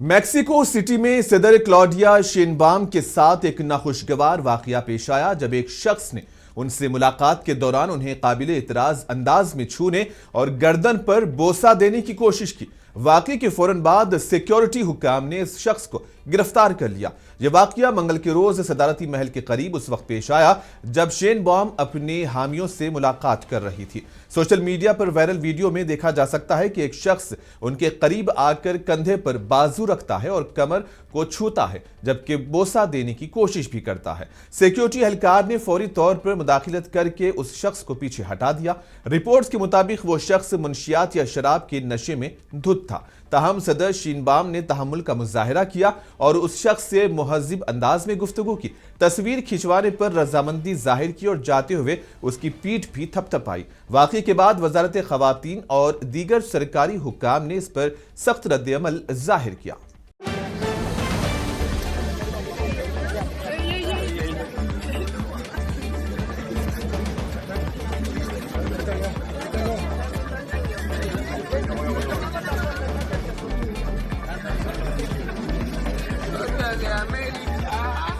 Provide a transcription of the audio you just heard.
Mexico city में सदर Claudia Sheinbaum के साथ एक नाखुशगवार वाकया पेश आया जब एक शख्स ने उनसे मुलाकात के दौरान उन्हें काबिले इतराज अंदाज में छूने और गर्दन पर बोसा देने की कोशिश की। वाकये के फौरन बाद सिक्योरिटी हुक्काम ने इस शख्स को गिरफ्तार कर लिया। यह वाकया मंगल के रोज सदारती महल के करीब उस वक्त पेश आया जब शेनबाम अपने हामियों से मुलाकात कर रही थी। सोशल मीडिया पर वायरल वीडियो में देखा जा सकता है कि एक शख्स उनके करीब आकर कंधे पर बाजू रखता है और कमर को छूता है, जबकि बोसा देने की कोशिश भी करता है। सिक्योरिटी एहलकार ने फौरी तौर पर मुदाखिलत करके उस शख्स को पीछे हटा दिया। रिपोर्ट्स के मुताबिक वो शख्स मुंशियात या शराब के नशे में धुत था। ताहम सदर शेनबाम ने तहम्मुल का मुजाहिरा किया और उस शख्स से मुहज़्ज़िब अंदाज में गुफ्तगू की। तस्वीर खिंचवाने पर रजामंदी जाहिर की और जाते हुए उसकी पीठ भी थपथपाई। वाक़ये के बाद वजारत ख़वातीन और दीगर सरकारी हुक्काम ने इस पर सख्त रद्द-ए-अमल जाहिर किया।